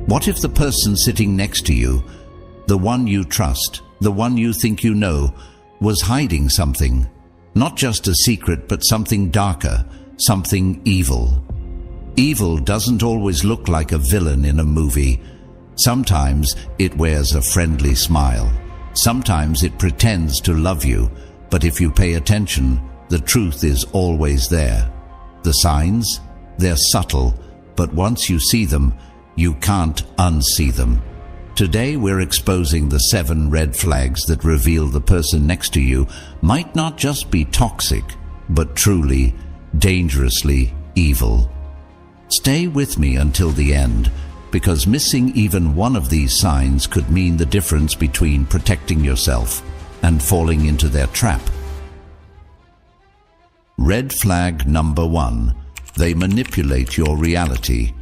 What if the person sitting next to you, the one you trust, the one you think you know, was hiding something? Not just a secret, but something darker, something evil. Evil doesn't always look like a villain in a movie. Sometimes it wears a friendly smile. Sometimes it pretends to love you, but if you pay attention, the truth is always there. The signs? They're subtle, but once you see them, you can't unsee them. Today we're exposing the 7 red flags that reveal the person next to you might not just be toxic, but truly, dangerously evil. Stay with me until the end, because missing even one of these signs could mean the difference between protecting yourself and falling into their trap. Red flag number 1. They manipulate your reality.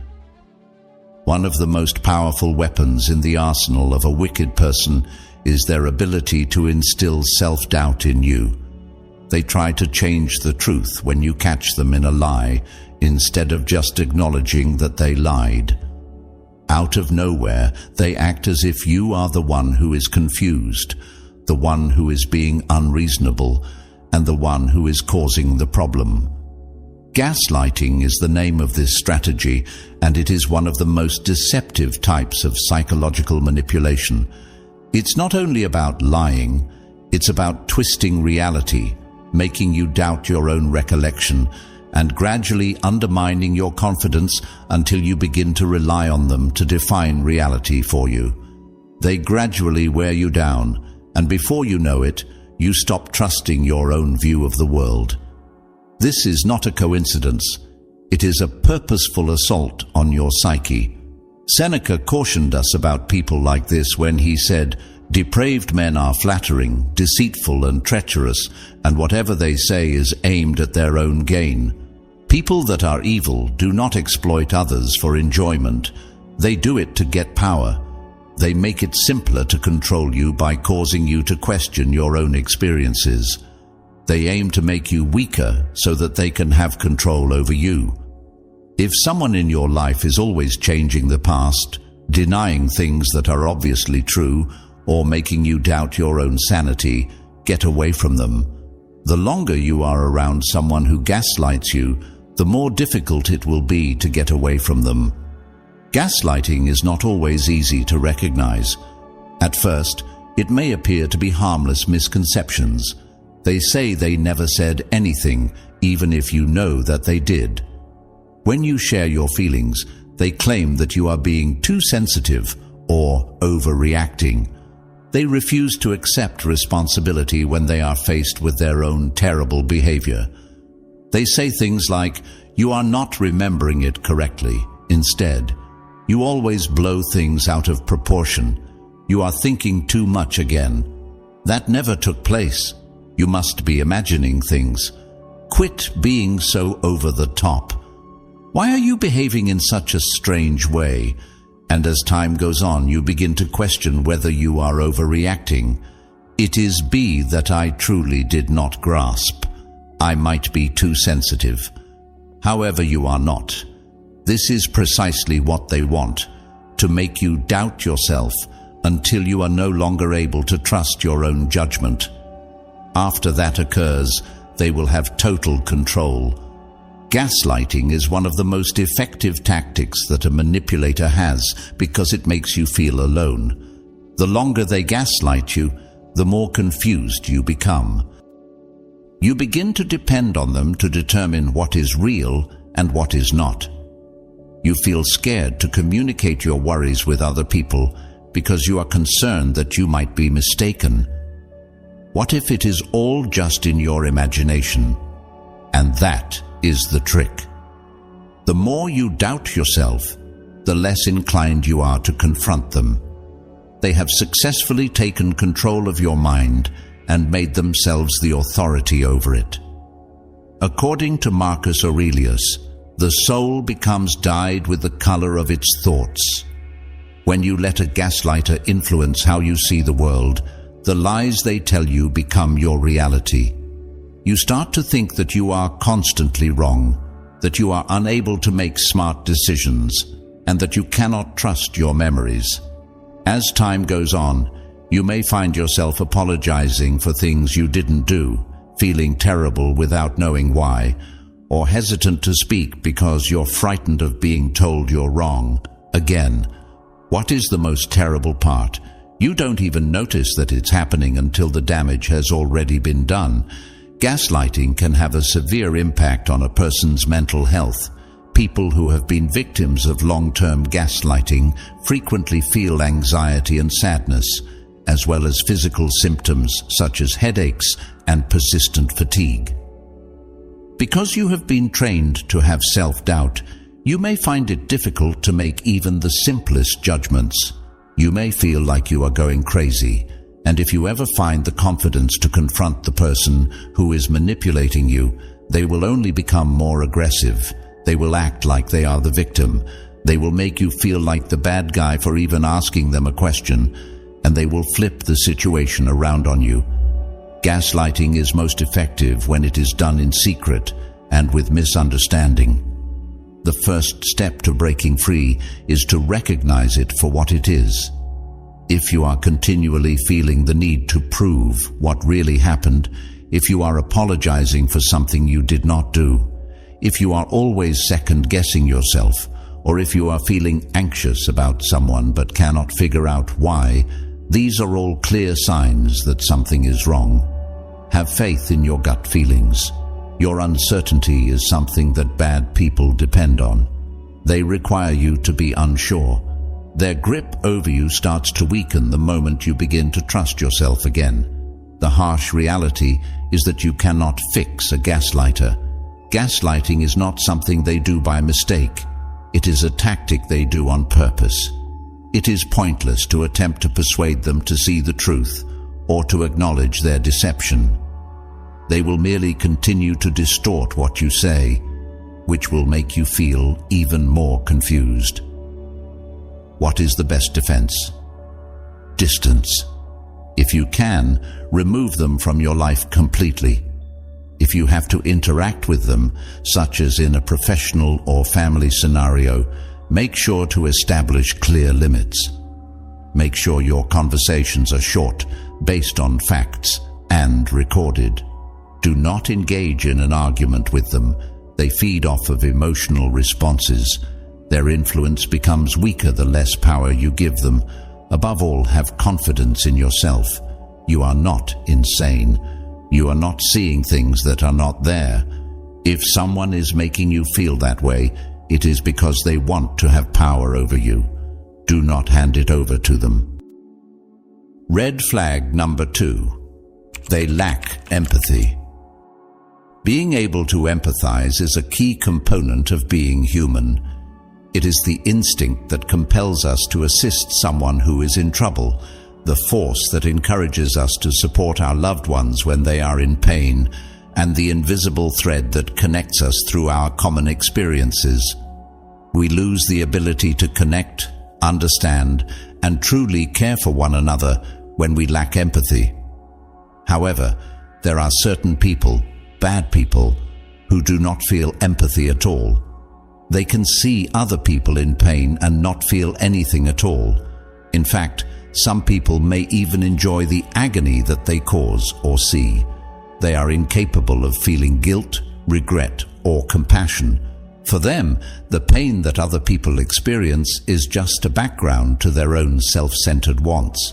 One of the most powerful weapons in the arsenal of a wicked person is their ability to instill self-doubt in you. They try to change the truth when you catch them in a lie, instead of just acknowledging that they lied. Out of nowhere, they act as if you are the one who is confused, the one who is being unreasonable, and the one who is causing the problem. Gaslighting is the name of this strategy, and it is one of the most deceptive types of psychological manipulation. It's not only about lying, it's about twisting reality, making you doubt your own recollection, and gradually undermining your confidence until you begin to rely on them to define reality for you. They gradually wear you down, and before you know it, you stop trusting your own view of the world. This is not a coincidence. It is a purposeful assault on your psyche. Seneca cautioned us about people like this when he said, "Depraved men are flattering, deceitful and treacherous, and whatever they say is aimed at their own gain." People that are evil do not exploit others for enjoyment. They do it to get power. They make it simpler to control you by causing you to question your own experiences. They aim to make you weaker so that they can have control over you. If someone in your life is always changing the past, denying things that are obviously true, or making you doubt your own sanity, get away from them. The longer you are around someone who gaslights you, the more difficult it will be to get away from them. Gaslighting is not always easy to recognize. At first, it may appear to be harmless misconceptions. They say they never said anything, even if you know that they did. When you share your feelings, they claim that you are being too sensitive or overreacting. They refuse to accept responsibility when they are faced with their own terrible behavior. They say things like, "You are not remembering it correctly." Instead, "You always blow things out of proportion. You are thinking too much again. That never took place. You must be imagining things. Quit being so over the top. Why are you behaving in such a strange way?" And as time goes on, you begin to question whether you are overreacting. "It is B that I truly did not grasp. I might be too sensitive." However, you are not. This is precisely what they want, to make you doubt yourself until you are no longer able to trust your own judgment. After that occurs, they will have total control. Gaslighting is one of the most effective tactics that a manipulator has because it makes you feel alone. The longer they gaslight you, the more confused you become. You begin to depend on them to determine what is real and what is not. You feel scared to communicate your worries with other people because you are concerned that you might be mistaken. What if it is all just in your imagination? And that is the trick. The more you doubt yourself, the less inclined you are to confront them. They have successfully taken control of your mind and made themselves the authority over it. According to Marcus Aurelius, the soul becomes dyed with the color of its thoughts. When you let a gaslighter influence how you see the world, the lies they tell you become your reality. You start to think that you are constantly wrong, that you are unable to make smart decisions, and that you cannot trust your memories. As time goes on, you may find yourself apologizing for things you didn't do, feeling terrible without knowing why, or hesitant to speak because you're frightened of being told you're wrong. Again, what is the most terrible part? You don't even notice that it's happening until the damage has already been done. Gaslighting can have a severe impact on a person's mental health. People who have been victims of long-term gaslighting frequently feel anxiety and sadness, as well as physical symptoms such as headaches and persistent fatigue. Because you have been trained to have self-doubt, you may find it difficult to make even the simplest judgments. You may feel like you are going crazy, and if you ever find the confidence to confront the person who is manipulating you, they will only become more aggressive. They will act like they are the victim. They will make you feel like the bad guy for even asking them a question, and they will flip the situation around on you. Gaslighting is most effective when it is done in secret and with misunderstanding. The first step to breaking free is to recognize it for what it is. If you are continually feeling the need to prove what really happened, if you are apologizing for something you did not do, if you are always second-guessing yourself, or if you are feeling anxious about someone but cannot figure out why, these are all clear signs that something is wrong. Have faith in your gut feelings. Your uncertainty is something that bad people depend on. They require you to be unsure. Their grip over you starts to weaken the moment you begin to trust yourself again. The harsh reality is that you cannot fix a gaslighter. Gaslighting is not something they do by mistake. It is a tactic they do on purpose. It is pointless to attempt to persuade them to see the truth or to acknowledge their deception. They will merely continue to distort what you say, which will make you feel even more confused. What is the best defense? Distance. If you can, remove them from your life completely. If you have to interact with them, such as in a professional or family scenario, make sure to establish clear limits. Make sure your conversations are short, based on facts, and recorded. Do not engage in an argument with them. They feed off of emotional responses. Their influence becomes weaker the less power you give them. Above all, have confidence in yourself. You are not insane. You are not seeing things that are not there. If someone is making you feel that way, it is because they want to have power over you. Do not hand it over to them. Red flag number 2. They lack empathy. Being able to empathize is a key component of being human. It is the instinct that compels us to assist someone who is in trouble, the force that encourages us to support our loved ones when they are in pain, and the invisible thread that connects us through our common experiences. We lose the ability to connect, understand, and truly care for one another when we lack empathy. However, there are certain people, bad people, who do not feel empathy at all. They can see other people in pain and not feel anything at all. In fact, some people may even enjoy the agony that they cause or see. They are incapable of feeling guilt, regret, or compassion. For them, the pain that other people experience is just a background to their own self-centered wants.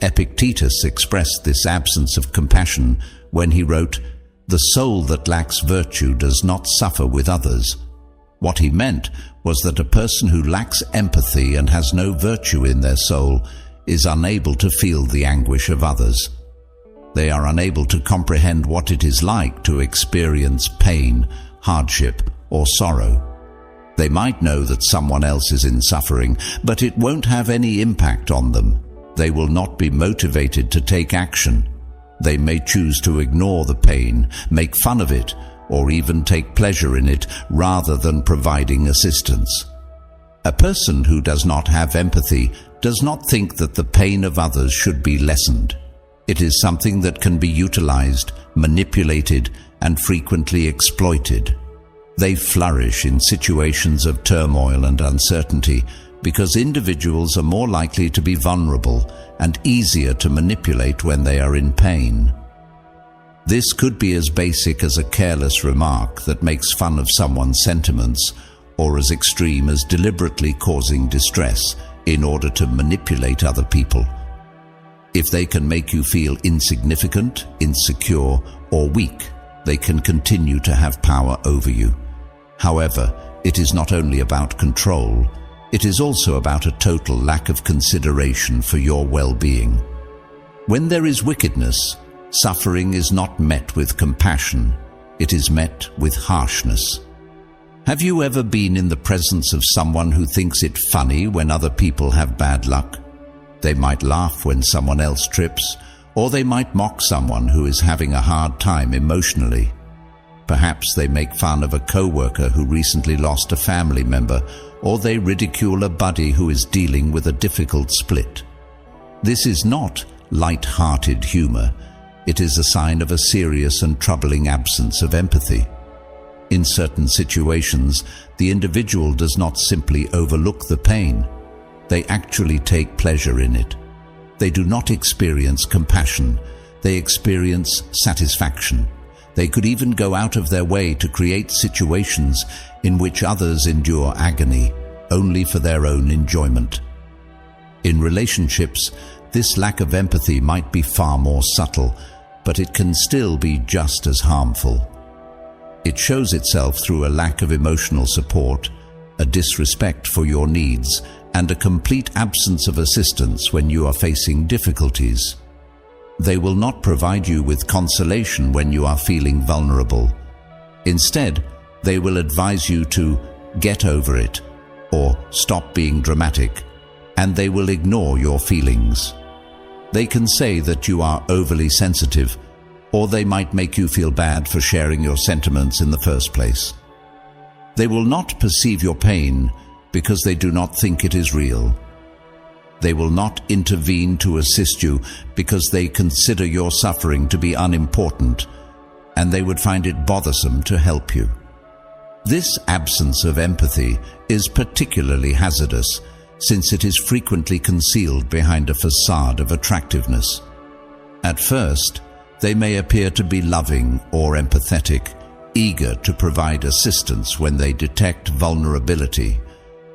Epictetus expressed this absence of compassion when he wrote, "The soul that lacks virtue does not suffer with others." What he meant was that a person who lacks empathy and has no virtue in their soul is unable to feel the anguish of others. They are unable to comprehend what it is like to experience pain, hardship, or sorrow. They might know that someone else is in suffering, but it won't have any impact on them. They will not be motivated to take action. They may choose to ignore the pain, make fun of it, or even take pleasure in it rather than providing assistance. A person who does not have empathy does not think that the pain of others should be lessened. It is something that can be utilized, manipulated, and frequently exploited. They flourish in situations of turmoil and uncertainty because individuals are more likely to be vulnerable and easier to manipulate when they are in pain. This could be as basic as a careless remark that makes fun of someone's sentiments, or as extreme as deliberately causing distress in order to manipulate other people. If they can make you feel insignificant, insecure, or weak, they can continue to have power over you. However, it is not only about control, it is also about a total lack of consideration for your well-being. When there is wickedness, suffering is not met with compassion, it is met with harshness. Have you ever been in the presence of someone who thinks it funny when other people have bad luck? They might laugh when someone else trips, or they might mock someone who is having a hard time emotionally. Perhaps they make fun of a co-worker who recently lost a family member, or they ridicule a buddy who is dealing with a difficult split. This is not light-hearted humor. It is a sign of a serious and troubling absence of empathy. In certain situations, the individual does not simply overlook the pain. They actually take pleasure in it. They do not experience compassion. They experience satisfaction. They could even go out of their way to create situations in which others endure agony, only for their own enjoyment. In relationships, this lack of empathy might be far more subtle, but it can still be just as harmful. It shows itself through a lack of emotional support, a disrespect for your needs, and a complete absence of assistance when you are facing difficulties. They will not provide you with consolation when you are feeling vulnerable. Instead, they will advise you to get over it or stop being dramatic, and they will ignore your feelings. They can say that you are overly sensitive, or they might make you feel bad for sharing your sentiments in the first place. They will not perceive your pain because they do not think it is real. They will not intervene to assist you because they consider your suffering to be unimportant, and they would find it bothersome to help you. This absence of empathy is particularly hazardous since it is frequently concealed behind a facade of attractiveness. At first, they may appear to be loving or empathetic, eager to provide assistance when they detect vulnerability.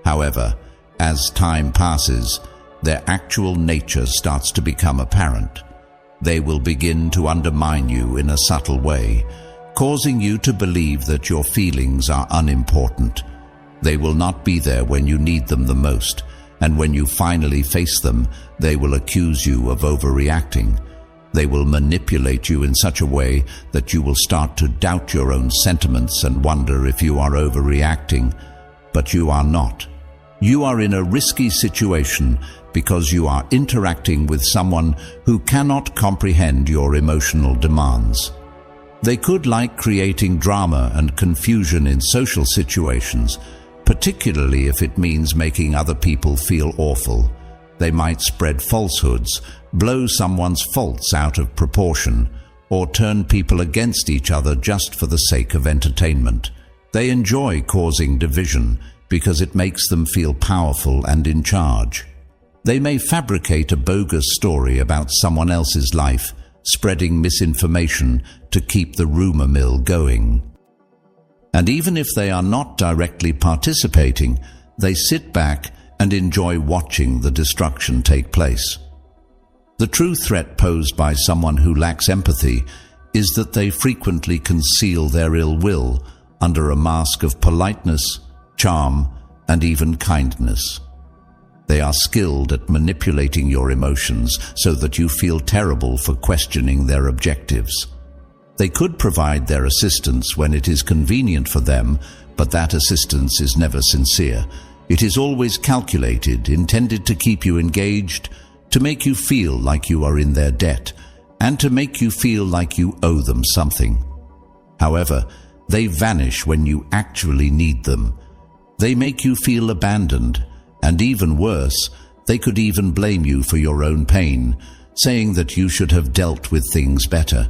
However, as time passes, their actual nature starts to become apparent. They will begin to undermine you in a subtle way, causing you to believe that your feelings are unimportant. They will not be there when you need them the most, and when you finally face them, they will accuse you of overreacting. They will manipulate you in such a way that you will start to doubt your own sentiments and wonder if you are overreacting. But you are not. You are in a risky situation because you are interacting with someone who cannot comprehend your emotional demands. They could like creating drama and confusion in social situations, particularly if it means making other people feel awful. They might spread falsehoods, blow someone's faults out of proportion, or turn people against each other just for the sake of entertainment. They enjoy causing division because it makes them feel powerful and in charge. They may fabricate a bogus story about someone else's life, spreading misinformation to keep the rumor mill going. And even if they are not directly participating, they sit back and enjoy watching the destruction take place. The true threat posed by someone who lacks empathy is that they frequently conceal their ill will under a mask of politeness, charm, and even kindness. They are skilled at manipulating your emotions so that you feel terrible for questioning their objectives. They could provide their assistance when it is convenient for them, but that assistance is never sincere. It is always calculated, intended to keep you engaged, to make you feel like you are in their debt, and to make you feel like you owe them something. However, they vanish when you actually need them. They make you feel abandoned, and even worse, they could even blame you for your own pain, saying that you should have dealt with things better.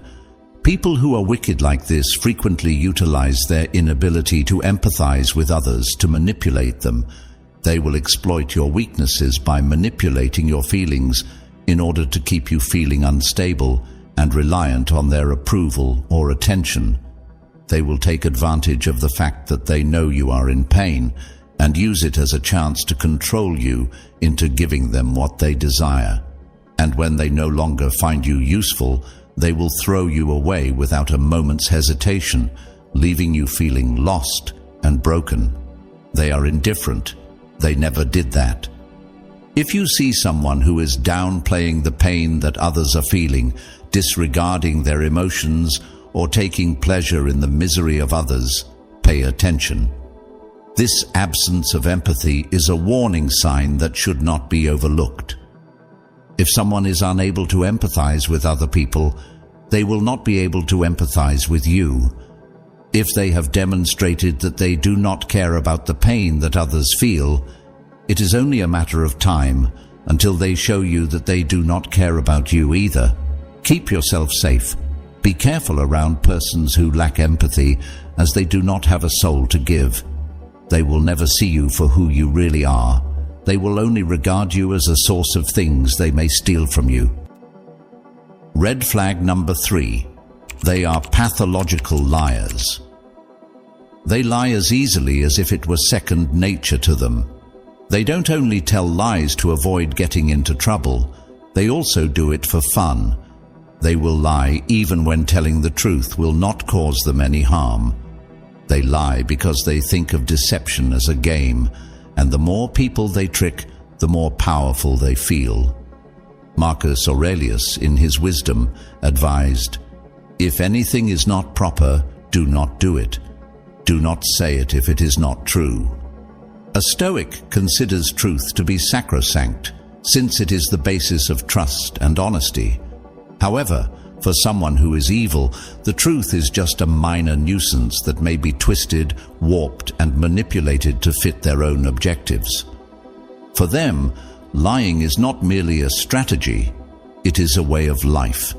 People who are wicked like this frequently utilize their inability to empathize with others to manipulate them. They will exploit your weaknesses by manipulating your feelings in order to keep you feeling unstable and reliant on their approval or attention. They will take advantage of the fact that they know you are in pain and use it as a chance to control you into giving them what they desire. And when they no longer find you useful, they will throw you away without a moment's hesitation, leaving you feeling lost and broken. They are indifferent. They never did that. If you see someone who is downplaying the pain that others are feeling, disregarding their emotions, or taking pleasure in the misery of others, pay attention. This absence of empathy is a warning sign that should not be overlooked. If someone is unable to empathize with other people, they will not be able to empathize with you. If they have demonstrated that they do not care about the pain that others feel, it is only a matter of time until they show you that they do not care about you either. Keep yourself safe. Be careful around persons who lack empathy, as they do not have a soul to give. They will never see you for who you really are. They will only regard you as a source of things they may steal from you. Red flag number 3. They are pathological liars. They lie as easily as if it were second nature to them. They don't only tell lies to avoid getting into trouble, they also do it for fun. They will lie even when telling the truth will not cause them any harm. They lie because they think of deception as a game, and the more people they trick, the more powerful they feel. Marcus Aurelius, in his wisdom, advised, "If anything is not proper, do not do it. Do not say it if it is not true." A Stoic considers truth to be sacrosanct, since it is the basis of trust and honesty. However, for someone who is evil, the truth is just a minor nuisance that may be twisted, warped, and manipulated to fit their own objectives. For them, lying is not merely a strategy, it is a way of life.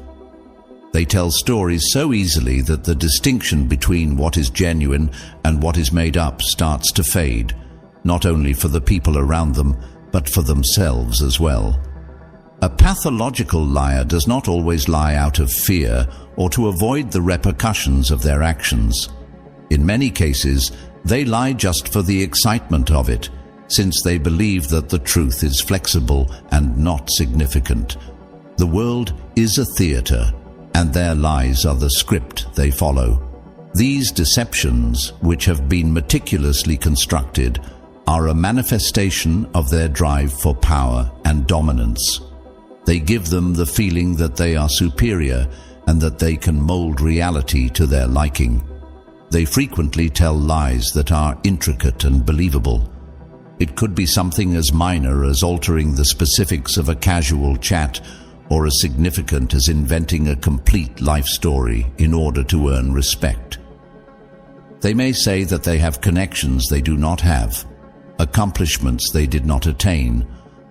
They tell stories so easily that the distinction between what is genuine and what is made up starts to fade, not only for the people around them, but for themselves as well. A pathological liar does not always lie out of fear or to avoid the repercussions of their actions. In many cases, they lie just for the excitement of it, since they believe that the truth is flexible and not significant. The world is a theater, and their lies are the script they follow. These deceptions, which have been meticulously constructed, are a manifestation of their drive for power and dominance. They give them the feeling that they are superior and that they can mold reality to their liking. They frequently tell lies that are intricate and believable. It could be something as minor as altering the specifics of a casual chat, or as significant as inventing a complete life story in order to earn respect. They may say that they have connections they do not have, accomplishments they did not attain,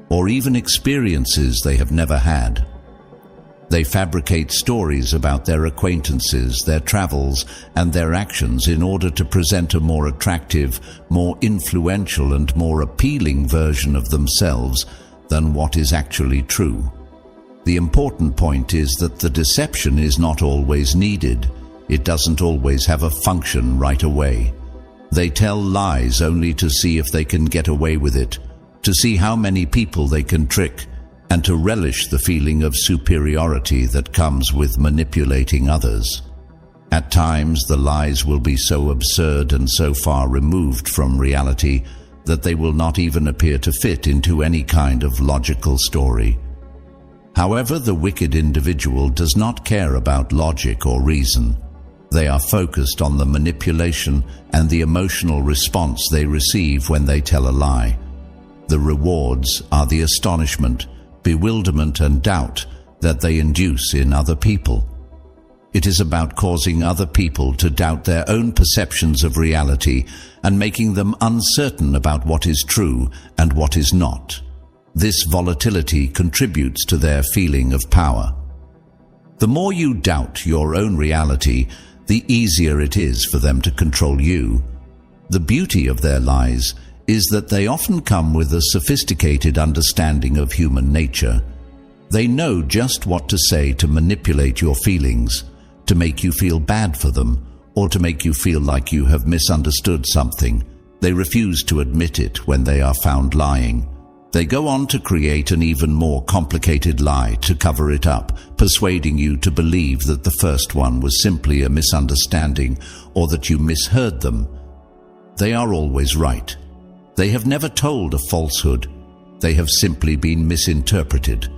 or even experiences they have never had. They fabricate stories about their acquaintances, their travels, and their actions in order to present a more attractive, more influential, and more appealing version of themselves than what is actually true. The important point is that the deception is not always needed. It doesn't always have a function right away. They tell lies only to see if they can get away with it, to see how many people they can trick, and to relish the feeling of superiority that comes with manipulating others. At times, the lies will be so absurd and so far removed from reality that they will not even appear to fit into any kind of logical story. However, the wicked individual does not care about logic or reason. They are focused on the manipulation and the emotional response they receive when they tell a lie. The rewards are the astonishment, bewilderment, and doubt that they induce in other people. It is about causing other people to doubt their own perceptions of reality and making them uncertain about what is true and what is not. This volatility contributes to their feeling of power. The more you doubt your own reality, the easier it is for them to control you. The beauty of their lies is that they often come with a sophisticated understanding of human nature. They know just what to say to manipulate your feelings, to make you feel bad for them, or to make you feel like you have misunderstood something. They refuse to admit it when they are found lying. They go on to create an even more complicated lie to cover it up, persuading you to believe that the first one was simply a misunderstanding or that you misheard them. They are always right. They have never told a falsehood. They have simply been misinterpreted.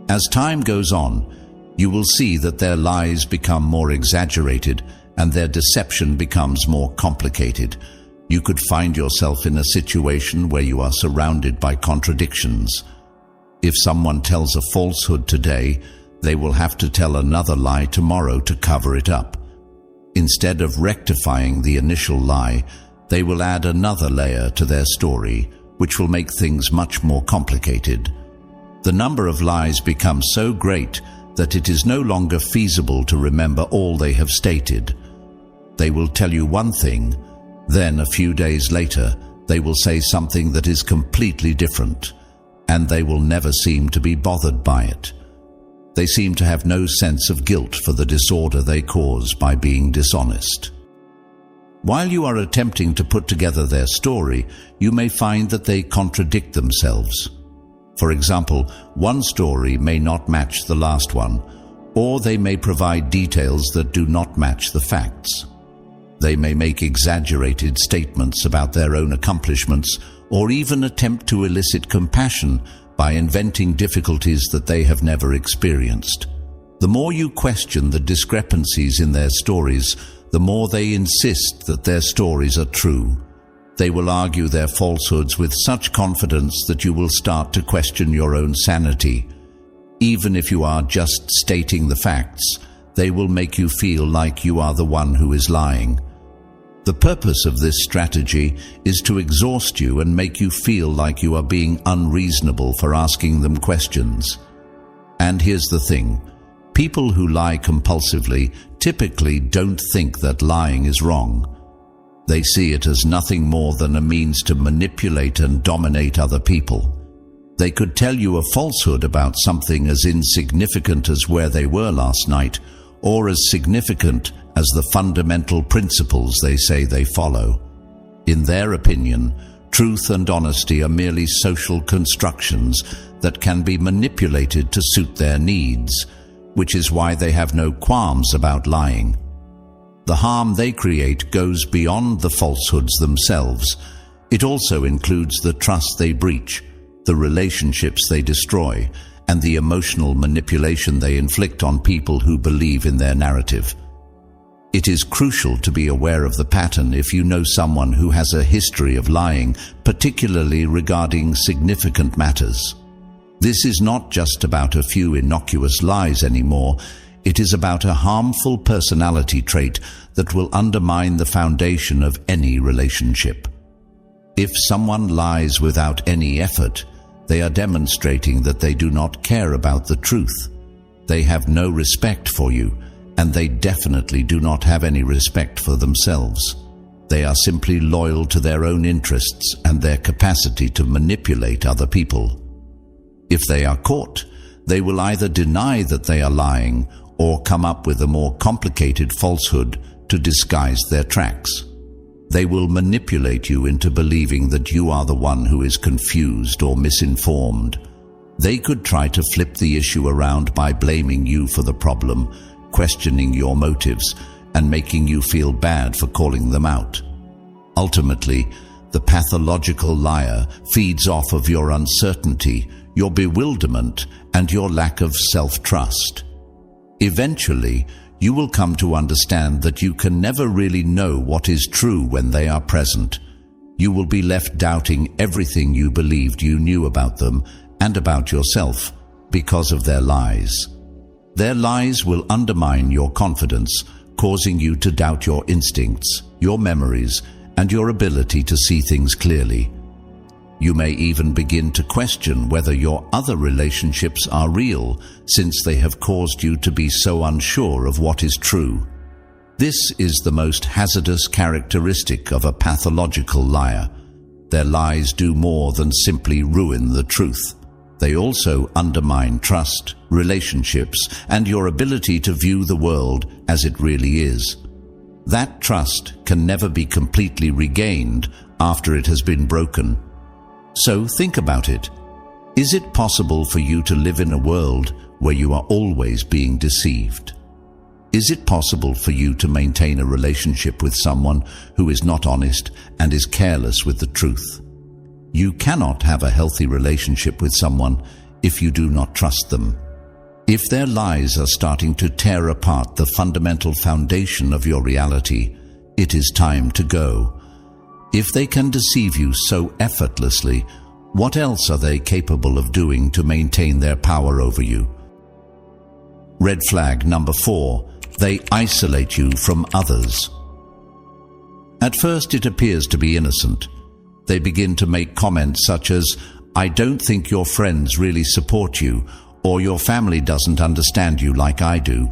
As time goes on, you will see that their lies become more exaggerated and their deception becomes more complicated. You could find yourself in a situation where you are surrounded by contradictions. If someone tells a falsehood today, they will have to tell another lie tomorrow to cover it up. Instead of rectifying the initial lie, they will add another layer to their story, which will make things much more complicated. The number of lies becomes so great that it is no longer feasible to remember all they have stated. They will tell you one thing, then a few days later they will say something that is completely different, and they will never seem to be bothered by it. They seem to have no sense of guilt for the disorder they cause by being dishonest. While you are attempting to put together their story, you may find that they contradict themselves. For example, one story may not match the last one, or they may provide details that do not match the facts. They may make exaggerated statements about their own accomplishments, or even attempt to elicit compassion by inventing difficulties that they have never experienced. The more you question the discrepancies in their stories, the more they insist that their stories are true. They will argue their falsehoods with such confidence that you will start to question your own sanity. Even if you are just stating the facts, they will make you feel like you are the one who is lying. The purpose of this strategy is to exhaust you and make you feel like you are being unreasonable for asking them questions. And here's the thing. People who lie compulsively typically don't think that lying is wrong. They see it as nothing more than a means to manipulate and dominate other people. They could tell you a falsehood about something as insignificant as where they were last night, or as significant as the fundamental principles they say they follow. In their opinion, truth and honesty are merely social constructions that can be manipulated to suit their needs, which is why they have no qualms about lying. The harm they create goes beyond the falsehoods themselves. It also includes the trust they breach, the relationships they destroy, and the emotional manipulation they inflict on people who believe in their narrative. It is crucial to be aware of the pattern if you know someone who has a history of lying, particularly regarding significant matters. This is not just about a few innocuous lies anymore. It is about a harmful personality trait that will undermine the foundation of any relationship. If someone lies without any effort, they are demonstrating that they do not care about the truth. They have no respect for you, and they definitely do not have any respect for themselves. They are simply loyal to their own interests and their capacity to manipulate other people. If they are caught, they will either deny that they are lying or come up with a more complicated falsehood to disguise their tracks. They will manipulate you into believing that you are the one who is confused or misinformed. They could try to flip the issue around by blaming you for the problem, questioning your motives, and making you feel bad for calling them out. Ultimately, the pathological liar feeds off of your uncertainty, your bewilderment, and your lack of self-trust. Eventually, you will come to understand that you can never really know what is true when they are present. You will be left doubting everything you believed you knew about them and about yourself because of their lies. Their lies will undermine your confidence, causing you to doubt your instincts, your memories, and your ability to see things clearly. You may even begin to question whether your other relationships are real, since they have caused you to be so unsure of what is true. This is the most hazardous characteristic of a pathological liar. Their lies do more than simply ruin the truth. They also undermine trust, relationships, and your ability to view the world as it really is. That trust can never be completely regained after it has been broken. So think about it. Is it possible for you to live in a world where you are always being deceived? Is it possible for you to maintain a relationship with someone who is not honest and is careless with the truth? You cannot have a healthy relationship with someone if you do not trust them. If their lies are starting to tear apart the fundamental foundation of your reality, it is time to go. If they can deceive you so effortlessly, what else are they capable of doing to maintain their power over you? Red flag number 4. They isolate you from others. At first it appears to be innocent. They begin to make comments such as, "I don't think your friends really support you," or "your family doesn't understand you like I do."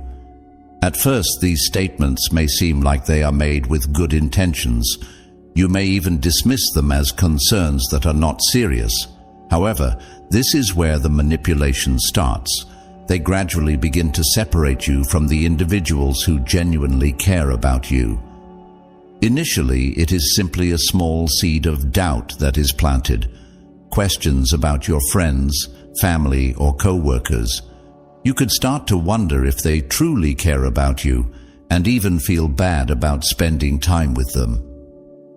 At first these statements may seem like they are made with good intentions. You may even dismiss them as concerns that are not serious. However, this is where the manipulation starts. They gradually begin to separate you from the individuals who genuinely care about you. Initially, it is simply a small seed of doubt that is planted. Questions about your friends, family, or co-workers. You could start to wonder if they truly care about you, and even feel bad about spending time with them.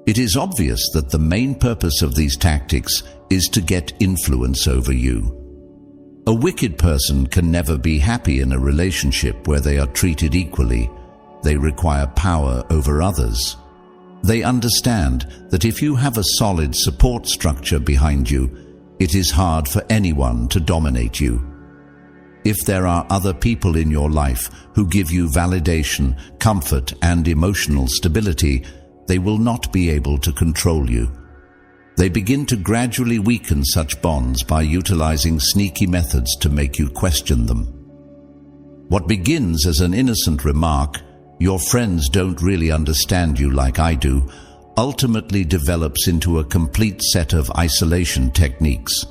It is obvious that the main purpose of these tactics is to get influence over you. A wicked person can never be happy in a relationship where they are treated equally. They require power over others. They understand that if you have a solid support structure behind you, it is hard for anyone to dominate you. If there are other people in your life who give you validation, comfort, and emotional stability, they will not be able to control you. They begin to gradually weaken such bonds by utilizing sneaky methods to make you question them. What begins as an innocent remark, "Your friends don't really understand you like I do," ultimately develops into a complete set of isolation techniques.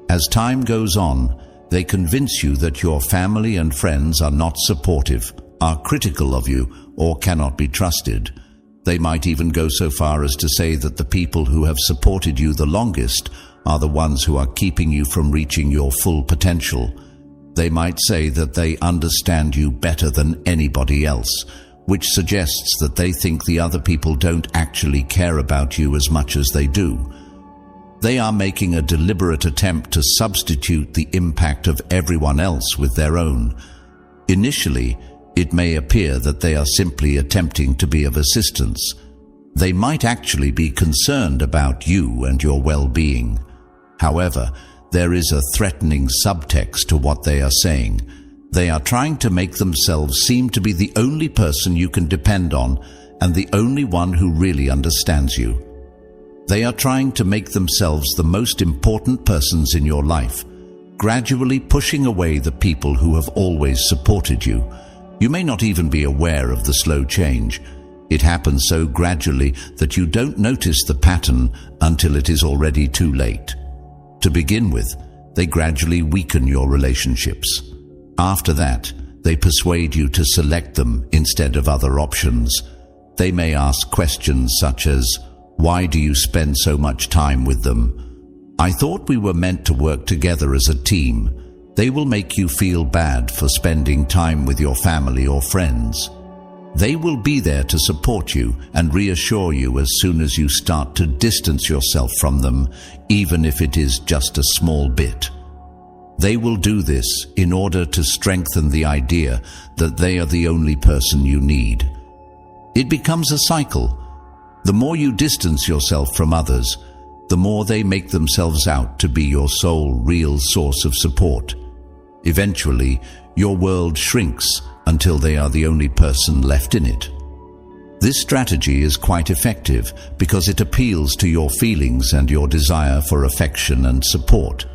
As time goes on, they convince you that your family and friends are not supportive, are critical of you, or cannot be trusted. They might even go so far as to say that the people who have supported you the longest are the ones who are keeping you from reaching your full potential. They might say that they understand you better than anybody else, which suggests that they think the other people don't actually care about you as much as they do. They are making a deliberate attempt to substitute the impact of everyone else with their own. Initially, it may appear that they are simply attempting to be of assistance. They might actually be concerned about you and your well-being. However, there is a threatening subtext to what they are saying. They are trying to make themselves seem to be the only person you can depend on and the only one who really understands you. They are trying to make themselves the most important persons in your life, gradually pushing away the people who have always supported you. You may not even be aware of the slow change. It happens so gradually that you don't notice the pattern until it is already too late. To begin with, they gradually weaken your relationships. After that, they persuade you to select them instead of other options. They may ask questions such as, "Why do you spend so much time with them? I thought we were meant to work together as a team." They will make you feel bad for spending time with your family or friends. They will be there to support you and reassure you as soon as you start to distance yourself from them, even if it is just a small bit. They will do this in order to strengthen the idea that they are the only person you need. It becomes a cycle. The more you distance yourself from others, the more they make themselves out to be your sole real source of support. Eventually, your world shrinks until they are the only person left in it. This strategy is quite effective because it appeals to your feelings and your desire for affection and support.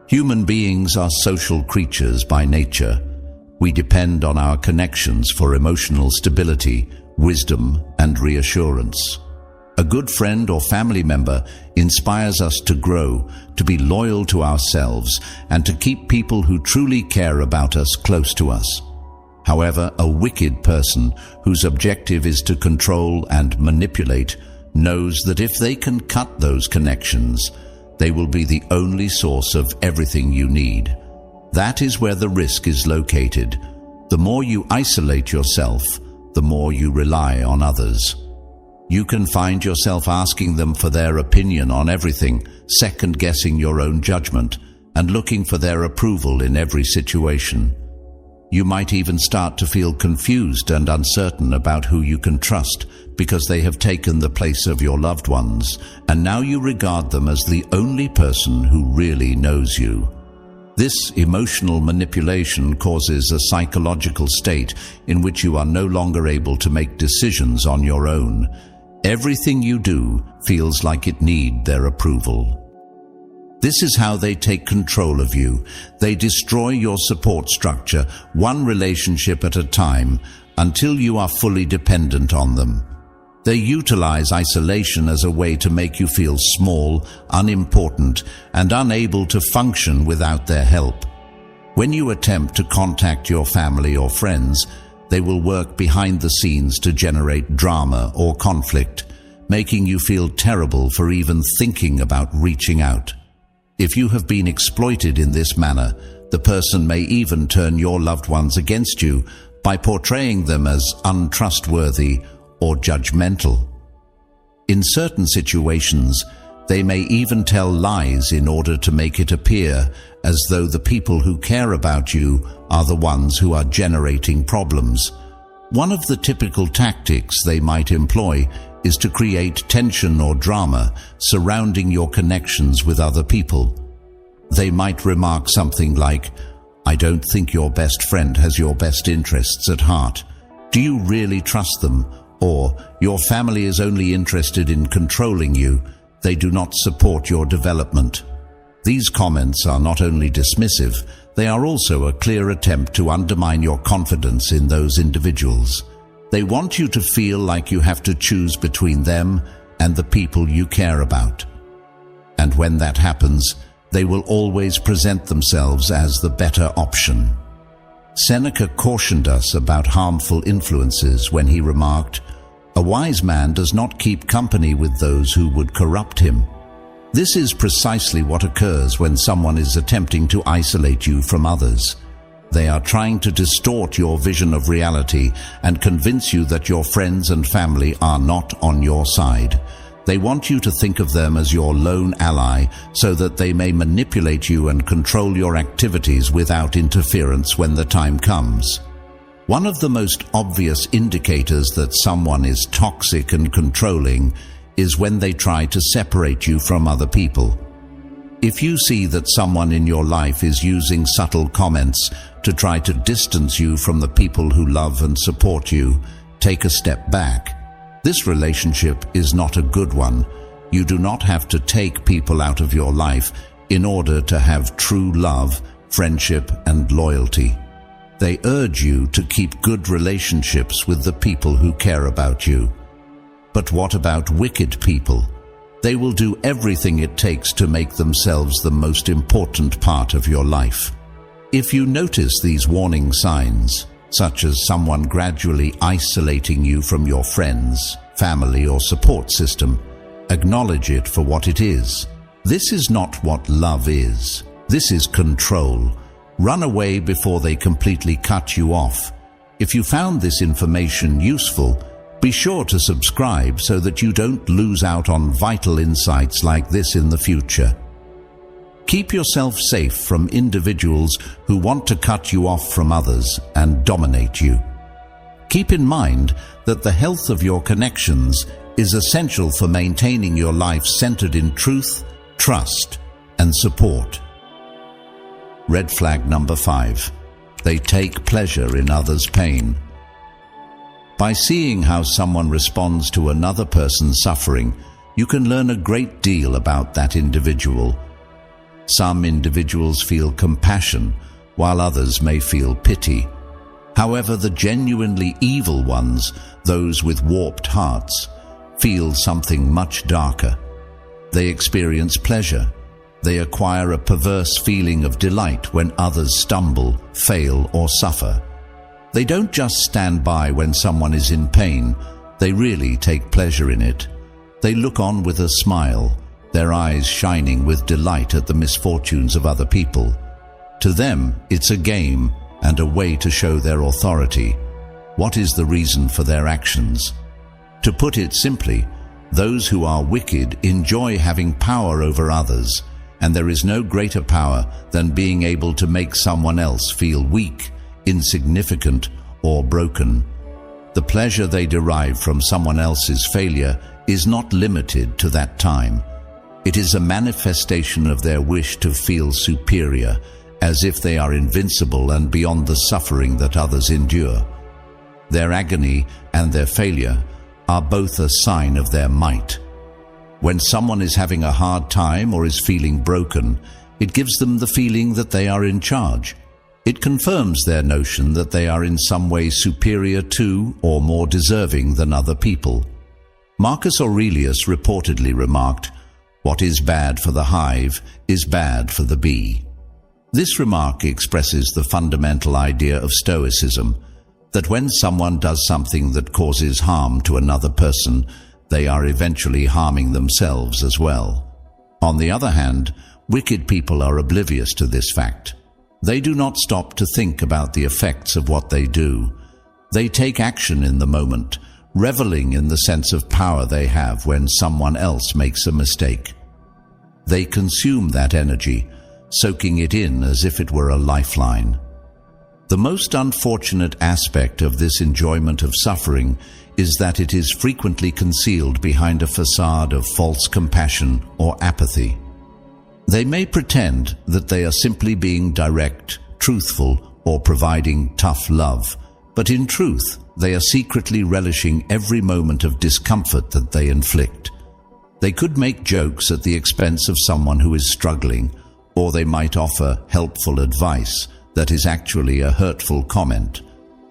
Human beings are social creatures by nature. We depend on our connections for emotional stability, wisdom, and reassurance. A good friend or family member inspires us to grow, to be loyal to ourselves, and to keep people who truly care about us close to us. However, a wicked person whose objective is to control and manipulate knows that if they can cut those connections, they will be the only source of everything you need. That is where the risk is located. The more you isolate yourself, the more you rely on others. You can find yourself asking them for their opinion on everything, second-guessing your own judgment, and looking for their approval in every situation. You might even start to feel confused and uncertain about who you can trust because they have taken the place of your loved ones, and now you regard them as the only person who really knows you. This emotional manipulation causes a psychological state in which you are no longer able to make decisions on your own. Everything you do feels like it needs their approval. This is how they take control of you. They destroy your support structure, one relationship at a time, until you are fully dependent on them. They utilize isolation as a way to make you feel small, unimportant, and unable to function without their help. When you attempt to contact your family or friends, they will work behind the scenes to generate drama or conflict, making you feel terrible for even thinking about reaching out. If you have been exploited in this manner, the person may even turn your loved ones against you by portraying them as untrustworthy or judgmental. In certain situations, they may even tell lies in order to make it appear as though the people who care about you are the ones who are generating problems. One of the typical tactics they might employ is to create tension or drama surrounding your connections with other people. They might remark something like, "I don't think your best friend has your best interests at heart. Do you really trust them?" Or, "Your family is only interested in controlling you. They do not support your development." These comments are not only dismissive, they are also a clear attempt to undermine your confidence in those individuals. They want you to feel like you have to choose between them and the people you care about. And when that happens, they will always present themselves as the better option. Seneca cautioned us about harmful influences when he remarked, "A wise man does not keep company with those who would corrupt him." This is precisely what occurs when someone is attempting to isolate you from others. They are trying to distort your vision of reality and convince you that your friends and family are not on your side. They want you to think of them as your lone ally so that they may manipulate you and control your activities without interference when the time comes. One of the most obvious indicators that someone is toxic and controlling is when they try to separate you from other people. If you see that someone in your life is using subtle comments to try to distance you from the people who love and support you, take a step back. This relationship is not a good one. You do not have to take people out of your life in order to have true love, friendship, and loyalty. They urge you to keep good relationships with the people who care about you. But what about wicked people? They will do everything it takes to make themselves the most important part of your life. If you notice these warning signs, such as someone gradually isolating you from your friends, family, or support system, acknowledge it for what it is. This is not what love is. This is control. Run away before they completely cut you off. If you found this information useful, be sure to subscribe so that you don't lose out on vital insights like this in the future. Keep yourself safe from individuals who want to cut you off from others and dominate you. Keep in mind that the health of your connections is essential for maintaining your life centered in truth, trust, and support. Red flag number 5. They take pleasure in others' pain. By seeing how someone responds to another person's suffering, you can learn a great deal about that individual. Some individuals feel compassion, while others may feel pity. However, the genuinely evil ones, those with warped hearts, feel something much darker. They experience pleasure. They acquire a perverse feeling of delight when others stumble, fail, or suffer. They don't just stand by when someone is in pain, they really take pleasure in it. They look on with a smile, their eyes shining with delight at the misfortunes of other people. To them, it's a game and a way to show their authority. What is the reason for their actions? To put it simply, those who are wicked enjoy having power over others, and there is no greater power than being able to make someone else feel weak, insignificant, or broken. The pleasure they derive from someone else's failure is not limited to that time. It is a manifestation of their wish to feel superior, as if they are invincible and beyond the suffering that others endure. Their agony and their failure are both a sign of their might. When someone is having a hard time or is feeling broken, it gives them the feeling that they are in charge. It confirms their notion that they are in some way superior to or more deserving than other people. Marcus Aurelius reportedly remarked, "What is bad for the hive is bad for the bee." This remark expresses the fundamental idea of Stoicism, that when someone does something that causes harm to another person, they are eventually harming themselves as well. On the other hand, wicked people are oblivious to this fact. They do not stop to think about the effects of what they do. They take action in the moment, reveling in the sense of power they have when someone else makes a mistake. They consume that energy, soaking it in as if it were a lifeline. The most unfortunate aspect of this enjoyment of suffering is that it is frequently concealed behind a facade of false compassion or apathy. They may pretend that they are simply being direct, truthful, or providing tough love, but in truth, they are secretly relishing every moment of discomfort that they inflict. They could make jokes at the expense of someone who is struggling, or they might offer helpful advice that is actually a hurtful comment.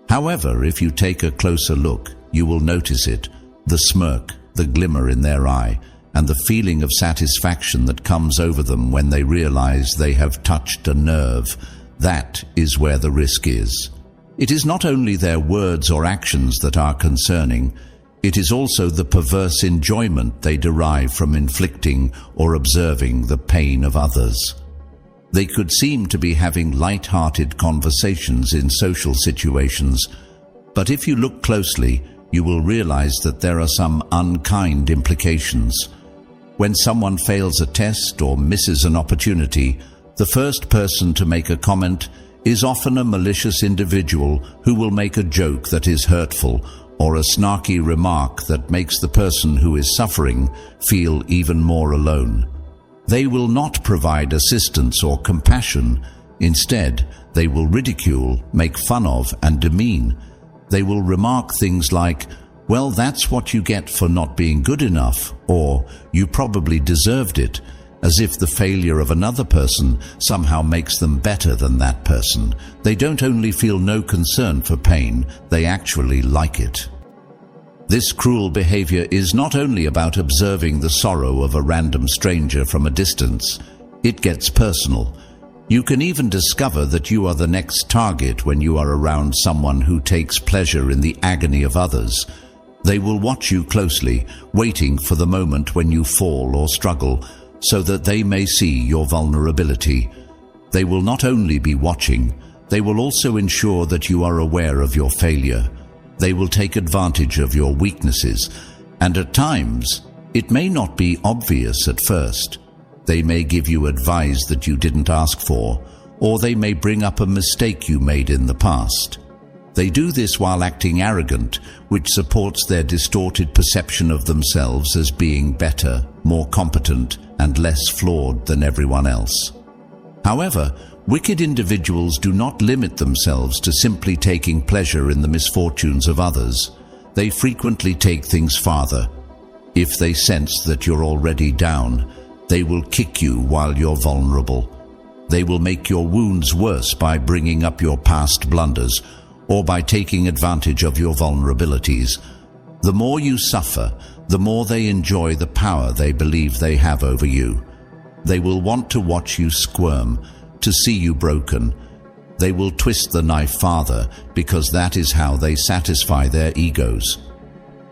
However, if you take a closer look, you will notice it, the smirk, the glimmer in their eye, and the feeling of satisfaction that comes over them when they realize they have touched a nerve. That is where the risk is. It is not only their words or actions that are concerning, it is also the perverse enjoyment they derive from inflicting or observing the pain of others. They could seem to be having light-hearted conversations in social situations, but if you look closely, you will realize that there are some unkind implications. When someone fails a test or misses an opportunity, the first person to make a comment is often a malicious individual who will make a joke that is hurtful or a snarky remark that makes the person who is suffering feel even more alone. They will not provide assistance or compassion. Instead, they will ridicule, make fun of, and demean. They will remark things like, "Well, that's what you get for not being good enough," or "You probably deserved it," as if the failure of another person somehow makes them better than that person. They don't only feel no concern for pain, they actually like it. This cruel behavior is not only about observing the sorrow of a random stranger from a distance, it gets personal. You can even discover that you are the next target when you are around someone who takes pleasure in the agony of others. They will watch you closely, waiting for the moment when you fall or struggle, so that they may see your vulnerability. They will not only be watching, they will also ensure that you are aware of your failure. They will take advantage of your weaknesses, and at times, it may not be obvious at first. They may give you advice that you didn't ask for, or they may bring up a mistake you made in the past. They do this while acting arrogant, which supports their distorted perception of themselves as being better, more competent, and less flawed than everyone else. However, wicked individuals do not limit themselves to simply taking pleasure in the misfortunes of others. they frequently take things farther. If they sense that you're already down, they will kick you while you're vulnerable. They will make your wounds worse by bringing up your past blunders or by taking advantage of your vulnerabilities. The more you suffer, the more they enjoy the power they believe they have over you. They will want to watch you squirm, to see you broken. They will twist the knife farther because that is how they satisfy their egos.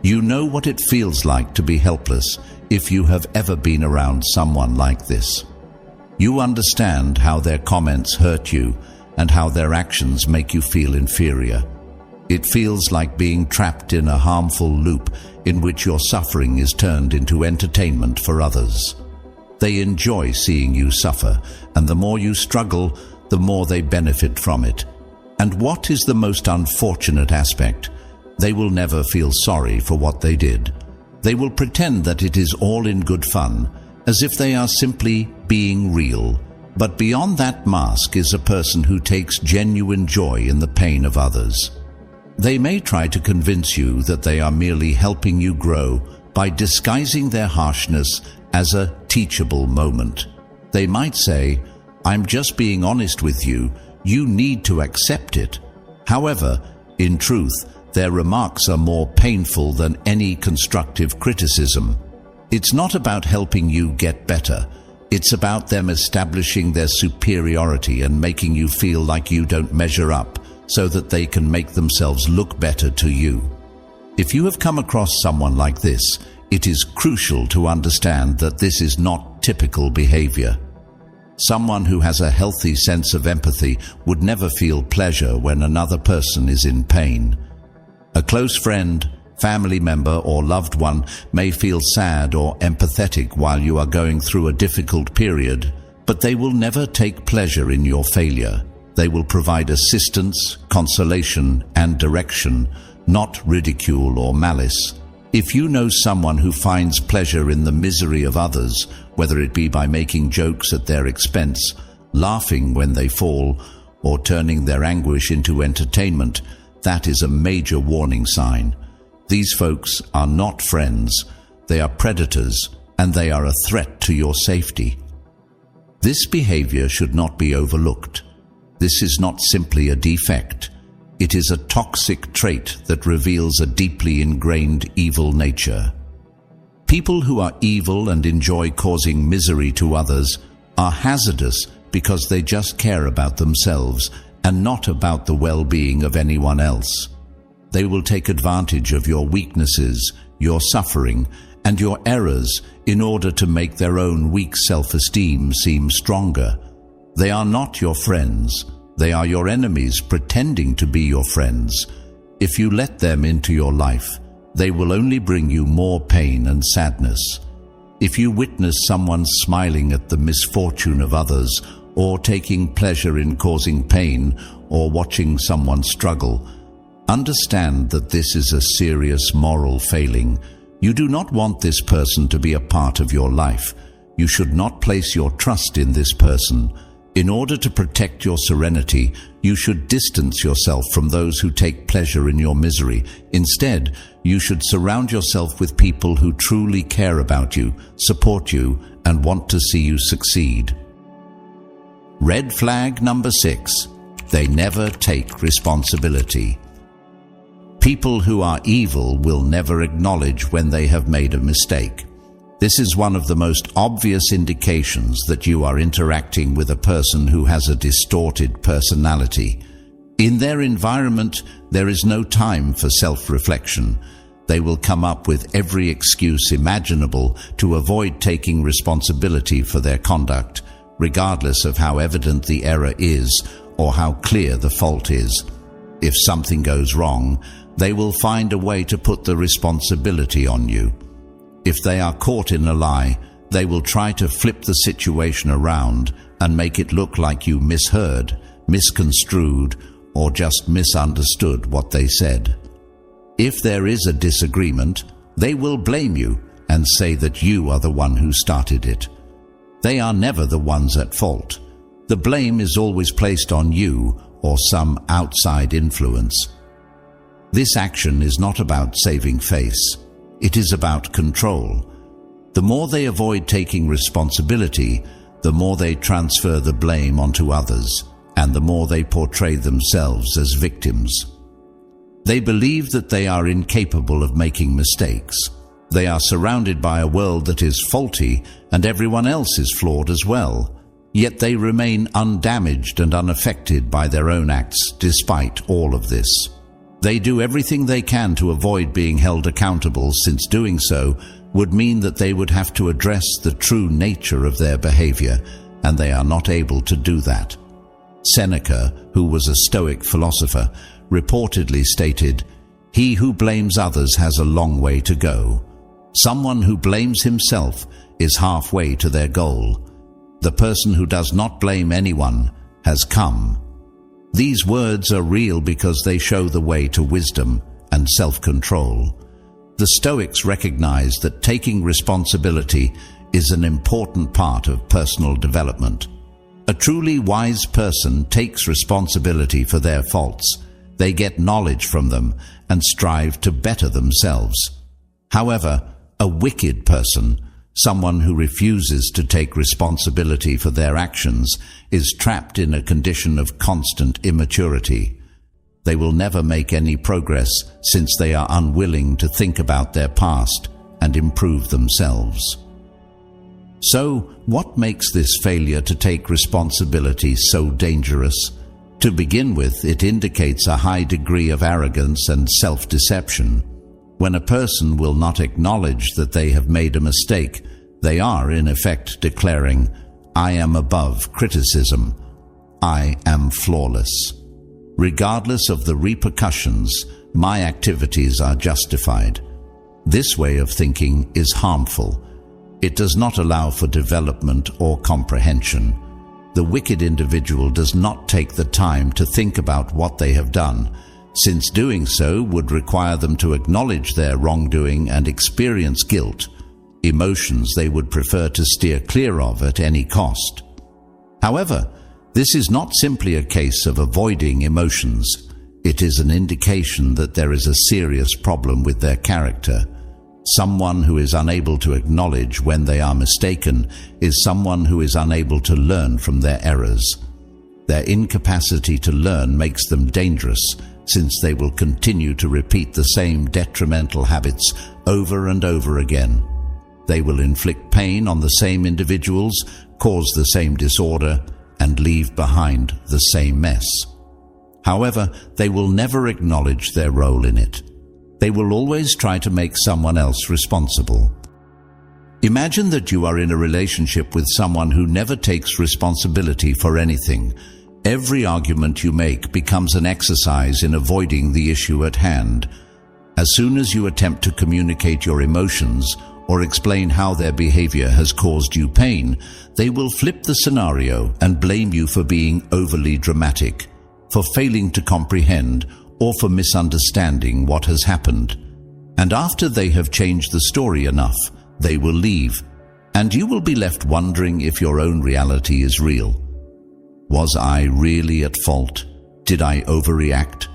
You know what it feels like to be helpless if you have ever been around someone like this. You understand how their comments hurt you and how their actions make you feel inferior. It feels like being trapped in a harmful loop in which your suffering is turned into entertainment for others. They enjoy seeing you suffer, and the more you struggle, the more they benefit from it. And what is the most unfortunate aspect? They will never feel sorry for what they did. They will pretend that it is all in good fun, as if they are simply being real. But beyond that mask is a person who takes genuine joy in the pain of others. They may try to convince you that they are merely helping you grow by disguising their harshness as a teachable moment. They might say, "I'm just being honest with you, you need to accept it." However, in truth, their remarks are more painful than any constructive criticism. It's not about helping you get better. It's about them establishing their superiority and making you feel like you don't measure up so that they can make themselves look better to you. If you have come across someone like this, it is crucial to understand that this is not typical behavior. Someone who has a healthy sense of empathy would never feel pleasure when another person is in pain. A close friend, family member, or loved one may feel sad or empathetic while you are going through a difficult period, but they will never take pleasure in your failure. They will provide assistance, consolation, and direction, not ridicule or malice. If you know someone who finds pleasure in the misery of others, whether it be by making jokes at their expense, laughing when they fall, or turning their anguish into entertainment, that is a major warning sign. These folks are not friends, they are predators, and they are a threat to your safety. This behavior should not be overlooked. This is not simply a defect. It is a toxic trait that reveals a deeply ingrained evil nature. People who are evil and enjoy causing misery to others are hazardous because they just care about themselves and not about the well-being of anyone else. They will take advantage of your weaknesses, your suffering, and your errors in order to make their own weak self-esteem seem stronger. They are not your friends. They are your enemies pretending to be your friends. If you let them into your life, they will only bring you more pain and sadness. If you witness someone smiling at the misfortune of others, or taking pleasure in causing pain, or watching someone struggle, understand that this is a serious moral failing. You do not want this person to be a part of your life. You should not place your trust in this person. In order to protect your serenity, you should distance yourself from those who take pleasure in your misery. Instead, you should surround yourself with people who truly care about you, support you, and want to see you succeed. Red flag number 6. They never take responsibility. People who are evil will never acknowledge when they have made a mistake. This is one of the most obvious indications that you are interacting with a person who has a distorted personality. In their environment, there is no time for self-reflection. They will come up with every excuse imaginable to avoid taking responsibility for their conduct, regardless of how evident the error is or how clear the fault is. If something goes wrong, they will find a way to put the responsibility on you. If they are caught in a lie, they will try to flip the situation around and make it look like you misheard, misconstrued, or just misunderstood what they said. If there is a disagreement, they will blame you and say that you are the one who started it. They are never the ones at fault. The blame is always placed on you or some outside influence. This action is not about saving face. It is about control. The more they avoid taking responsibility, the more they transfer the blame onto others, and the more they portray themselves as victims. They believe that they are incapable of making mistakes. They are surrounded by a world that is faulty, and everyone else is flawed as well. Yet they remain undamaged and unaffected by their own acts despite all of this. They do everything they can to avoid being held accountable, since doing so would mean that they would have to address the true nature of their behavior, and they are not able to do that. Seneca, who was a Stoic philosopher, reportedly stated, "He who blames others has a long way to go. Someone who blames himself is halfway to their goal. The person who does not blame anyone has come." These words are real because they show the way to wisdom and self-control. The Stoics recognize that taking responsibility is an important part of personal development. A truly wise person takes responsibility for their faults. They get knowledge from them and strive to better themselves. However, a wicked person, someone who refuses to take responsibility for their actions, is trapped in a condition of constant immaturity. They will never make any progress since they are unwilling to think about their past and improve themselves. So, what makes this failure to take responsibility so dangerous? To begin with, it indicates a high degree of arrogance and self-deception. When a person will not acknowledge that they have made a mistake, they are in effect declaring, "I am above criticism. I am flawless. Regardless of the repercussions, my activities are justified." This way of thinking is harmful. It does not allow for development or comprehension. The wicked individual does not take the time to think about what they have done, since doing so would require them to acknowledge their wrongdoing and experience guilt, emotions they would prefer to steer clear of at any cost. However, this is not simply a case of avoiding emotions. It is an indication that there is a serious problem with their character. Someone who is unable to acknowledge when they are mistaken is someone who is unable to learn from their errors. Their incapacity to learn makes them dangerous, since they will continue to repeat the same detrimental habits over and over again. They will inflict pain on the same individuals, cause the same disorder, and leave behind the same mess. However, they will never acknowledge their role in it. They will always try to make someone else responsible. Imagine that you are in a relationship with someone who never takes responsibility for anything. Every argument you make becomes an exercise in avoiding the issue at hand. As soon as you attempt to communicate your emotions or explain how their behavior has caused you pain, they will flip the scenario and blame you for being overly dramatic, for failing to comprehend, or for misunderstanding what has happened. And after they have changed the story enough, they will leave, and you will be left wondering if your own reality is real. Was I really at fault? Did I overreact?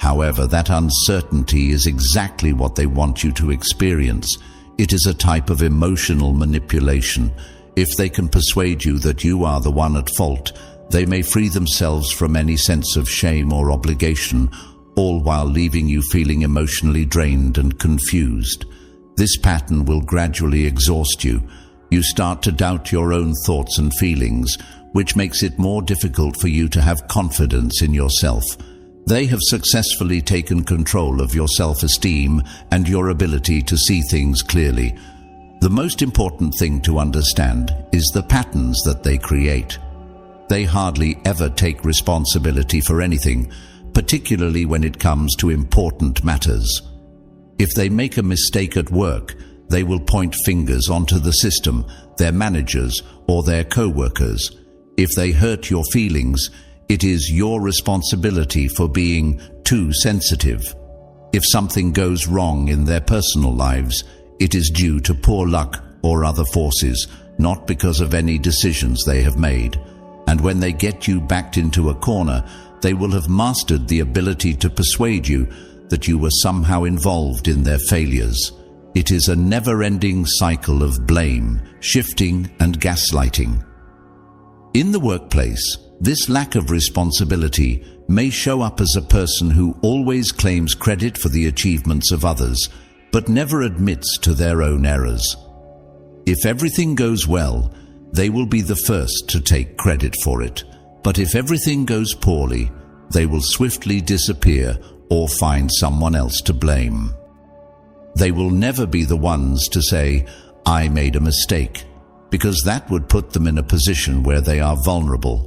However, that uncertainty is exactly what they want you to experience. It is a type of emotional manipulation. If they can persuade you that you are the one at fault, they may free themselves from any sense of shame or obligation, all while leaving you feeling emotionally drained and confused. This pattern will gradually exhaust you. You start to doubt your own thoughts and feelings, which makes it more difficult for you to have confidence in yourself. They have successfully taken control of your self-esteem and your ability to see things clearly. The most important thing to understand is the patterns that they create. They hardly ever take responsibility for anything, particularly when it comes to important matters. If they make a mistake at work, they will point fingers onto the system, their managers, or their co-workers. If they hurt your feelings, it is your responsibility for being too sensitive. If something goes wrong in their personal lives, it is due to poor luck or other forces, not because of any decisions they have made. And when they get you backed into a corner, they will have mastered the ability to persuade you that you were somehow involved in their failures. It is a never-ending cycle of blame, shifting, and gaslighting. In the workplace, this lack of responsibility may show up as a person who always claims credit for the achievements of others, but never admits to their own errors. If everything goes well, they will be the first to take credit for it. But if everything goes poorly, they will swiftly disappear or find someone else to blame. They will never be the ones to say, "I made a mistake," because that would put them in a position where they are vulnerable.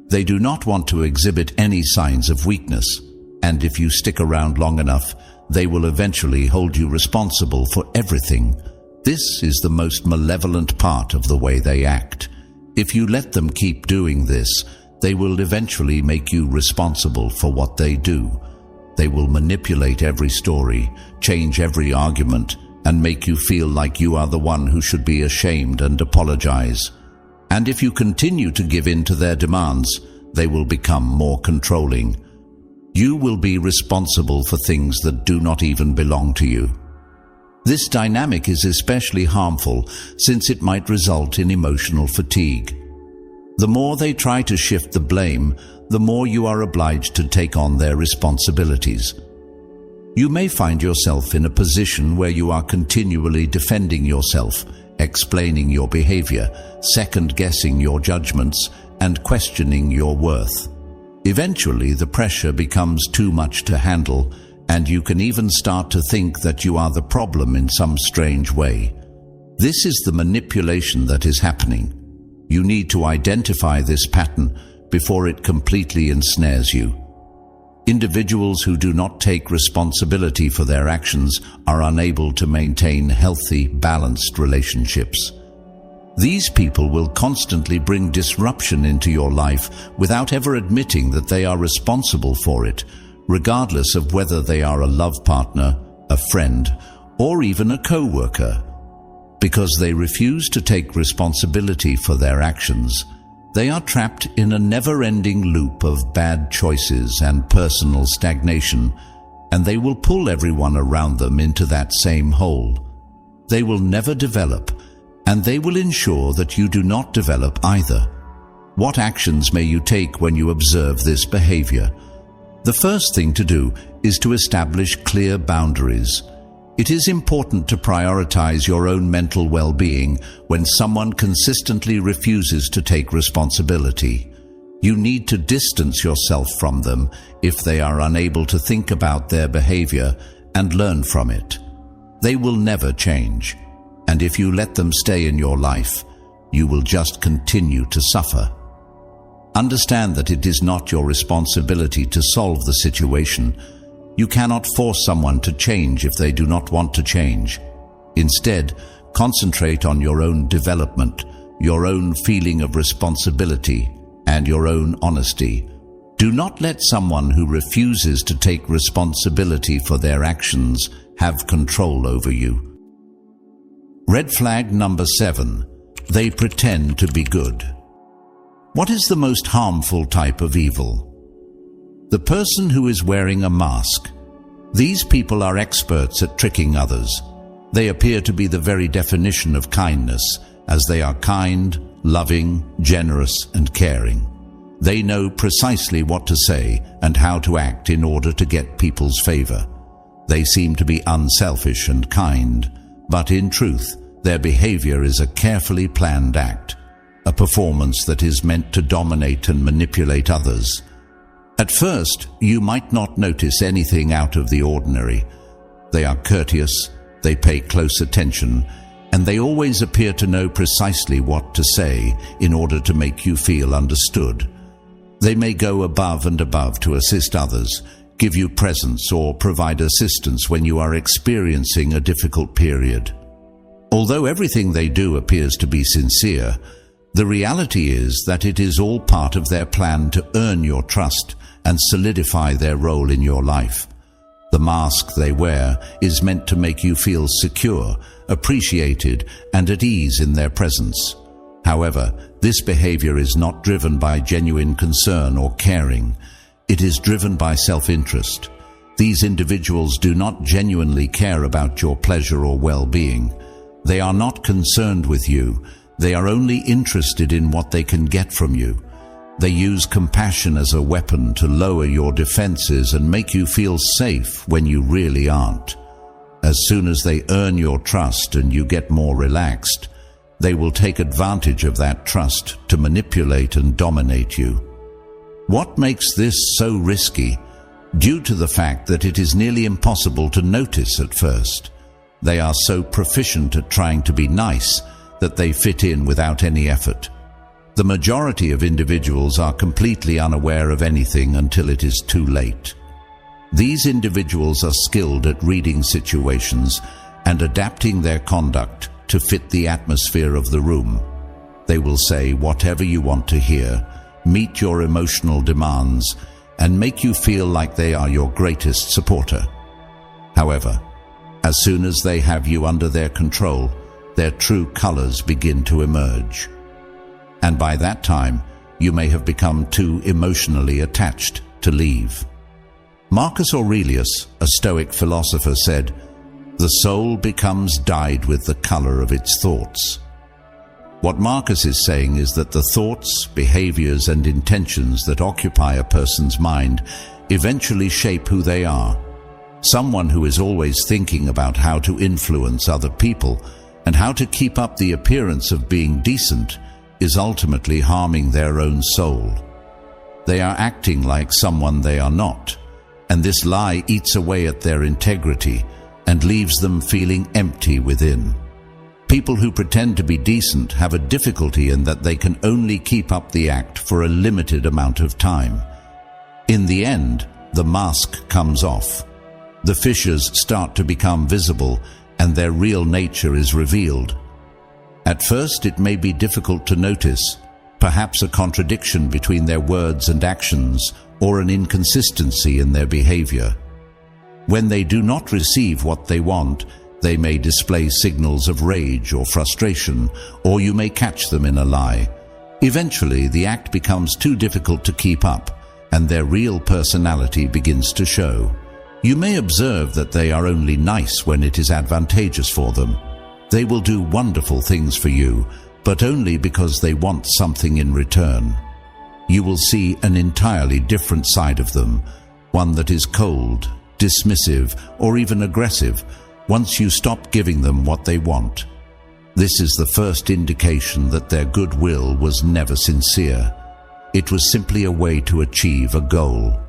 They do not want to exhibit any signs of weakness, and if you stick around long enough, they will eventually hold you responsible for everything. This is the most malevolent part of the way they act. If you let them keep doing this, they will eventually make you responsible for what they do. They will manipulate every story, change every argument, and make you feel like you are the one who should be ashamed and apologize. And if you continue to give in to their demands, they will become more controlling. You will be responsible for things that do not even belong to you. This dynamic is especially harmful since it might result in emotional fatigue. The more they try to shift the blame, the more you are obliged to take on their responsibilities. You may find yourself in a position where you are continually defending yourself, explaining your behavior, second-guessing your judgments, and questioning your worth. Eventually, the pressure becomes too much to handle, and you can even start to think that you are the problem in some strange way. This is the manipulation that is happening. You need to identify this pattern before it completely ensnares you. Individuals who do not take responsibility for their actions are unable to maintain healthy, balanced relationships. These people will constantly bring disruption into your life without ever admitting that they are responsible for it, regardless of whether they are a love partner, a friend, or even a co-worker. Because they refuse to take responsibility for their actions, they are trapped in a never-ending loop of bad choices and personal stagnation, and they will pull everyone around them into that same hole. They will never develop, and they will ensure that you do not develop either. What actions may you take when you observe this behavior? The first thing to do is to establish clear boundaries. It is important to prioritize your own mental well-being when someone consistently refuses to take responsibility. You need to distance yourself from them if they are unable to think about their behavior and learn from it. They will never change, and if you let them stay in your life, you will just continue to suffer. Understand that it is not your responsibility to solve the situation. You cannot force someone to change if they do not want to change. Instead, concentrate on your own development, your own feeling of responsibility, and your own honesty. Do not let someone who refuses to take responsibility for their actions have control over you. Red flag number 7. They pretend to be good. What is the most harmful type of evil? The person who is wearing a mask. These people are experts at tricking others. They appear to be the very definition of kindness, as they are kind, loving, generous, and caring. They know precisely what to say and how to act in order to get people's favor. They seem to be unselfish and kind, but in truth, their behavior is a carefully planned act, a performance that is meant to dominate and manipulate others. At first, you might not notice anything out of the ordinary. They are courteous, they pay close attention, and they always appear to know precisely what to say in order to make you feel understood. They may go above and above to assist others, give you presents, or provide assistance when you are experiencing a difficult period. Although everything they do appears to be sincere, the reality is that it is all part of their plan to earn your trust and solidify their role in your life. The mask they wear is meant to make you feel secure, appreciated, and at ease in their presence. However, this behavior is not driven by genuine concern or caring. It is driven by self-interest. These individuals do not genuinely care about your pleasure or well-being. They are not concerned with you. They are only interested in what they can get from you. They use compassion as a weapon to lower your defenses and make you feel safe when you really aren't. As soon as they earn your trust and you get more relaxed, they will take advantage of that trust to manipulate and dominate you. What makes this so risky? Due to the fact that it is nearly impossible to notice at first. They are so proficient at trying to be nice that they fit in without any effort. The majority of individuals are completely unaware of anything until it is too late. These individuals are skilled at reading situations and adapting their conduct to fit the atmosphere of the room. They will say whatever you want to hear, meet your emotional demands, and make you feel like they are your greatest supporter. However, as soon as they have you under their control, their true colors begin to emerge. And by that time, you may have become too emotionally attached to leave. Marcus Aurelius, a Stoic philosopher, said, "The soul becomes dyed with the color of its thoughts." What Marcus is saying is that the thoughts, behaviors, and intentions that occupy a person's mind eventually shape who they are. Someone who is always thinking about how to influence other people and how to keep up the appearance of being decent is ultimately harming their own soul. They are acting like someone they are not, and this lie eats away at their integrity and leaves them feeling empty within. People who pretend to be decent have a difficulty in that they can only keep up the act for a limited amount of time. In the end, the mask comes off. The fissures start to become visible and their real nature is revealed. At first, it may be difficult to notice, perhaps a contradiction between their words and actions or an inconsistency in their behavior. When they do not receive what they want, they may display signals of rage or frustration, or you may catch them in a lie. Eventually, the act becomes too difficult to keep up, and their real personality begins to show. You may observe that they are only nice when it is advantageous for them. They will do wonderful things for you, but only because they want something in return. You will see an entirely different side of them, one that is cold, dismissive, or even aggressive, once you stop giving them what they want. This is the first indication that their goodwill was never sincere. It was simply a way to achieve a goal.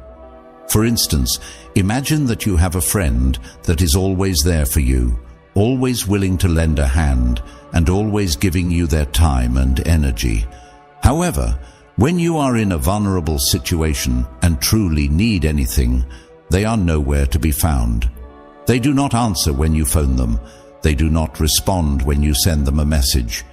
For instance, imagine that you have a friend that is always there for you, always willing to lend a hand, and always giving you their time and energy. However, when you are in a vulnerable situation and truly need anything, they are nowhere to be found. They do not answer when you phone them. They do not respond when you send them a message.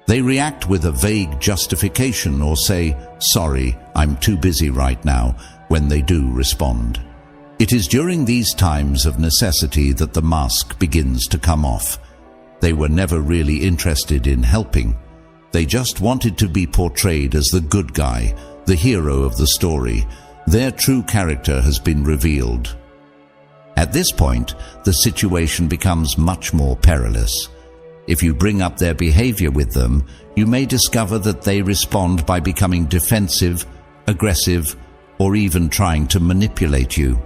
They react with a vague justification or say, "Sorry, I'm too busy right now," when they do respond. It is during these times of necessity that the mask begins to come off. They were never really interested in helping. They just wanted to be portrayed as the good guy, the hero of the story. Their true character has been revealed. At this point, the situation becomes much more perilous. If you bring up their behavior with them, you may discover that they respond by becoming defensive, aggressive, or even trying to manipulate you.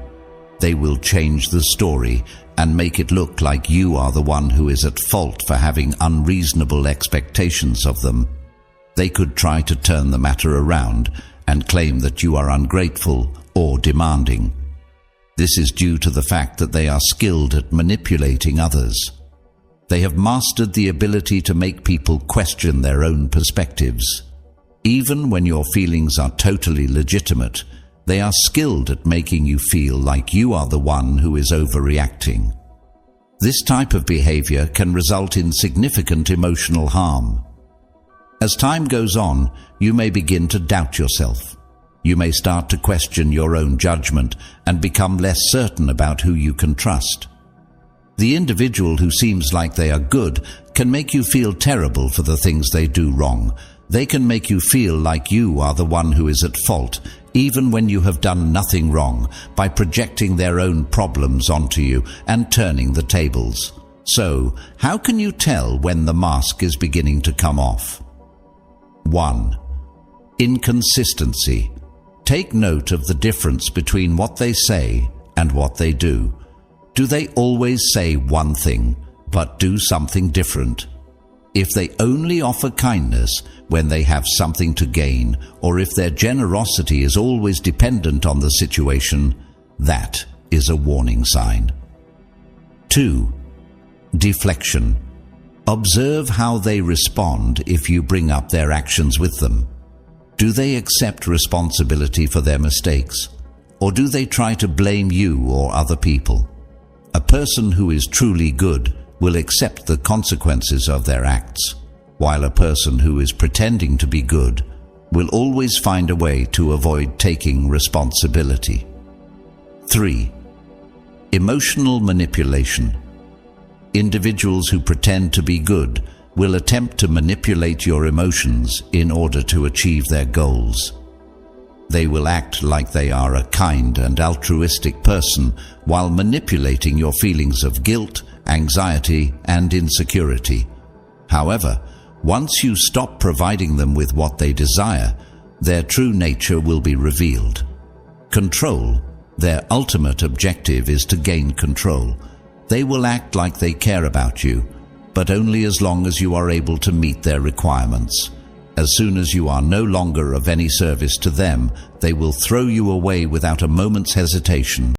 They will change the story and make it look like you are the one who is at fault for having unreasonable expectations of them. They could try to turn the matter around and claim that you are ungrateful or demanding. This is due to the fact that they are skilled at manipulating others. They have mastered the ability to make people question their own perspectives. Even when your feelings are totally legitimate, they are skilled at making you feel like you are the one who is overreacting. This type of behavior can result in significant emotional harm. As time goes on, you may begin to doubt yourself. You may start to question your own judgment and become less certain about who you can trust. The individual who seems like they are good can make you feel terrible for the things they do wrong. They can make you feel like you are the one who is at fault, even when you have done nothing wrong, by projecting their own problems onto you and turning the tables. So, how can you tell when the mask is beginning to come off? 1. Inconsistency. Take note of the difference between what they say and what they do. Do they always say one thing, but do something different? If they only offer kindness when they have something to gain, or if their generosity is always dependent on the situation, that is a warning sign. 2. Deflection. Observe how they respond if you bring up their actions with them. Do they accept responsibility for their mistakes, or do they try to blame you or other people? A person who is truly good will accept the consequences of their acts, while a person who is pretending to be good will always find a way to avoid taking responsibility. 3. Emotional manipulation. Individuals who pretend to be good will attempt to manipulate your emotions in order to achieve their goals. They will act like they are a kind and altruistic person while manipulating your feelings of guilt, anxiety, and insecurity. However, once you stop providing them with what they desire, their true nature will be revealed. Control. Their ultimate objective is to gain control. They will act like they care about you, but only as long as you are able to meet their requirements. As soon as you are no longer of any service to them, they will throw you away without a moment's hesitation.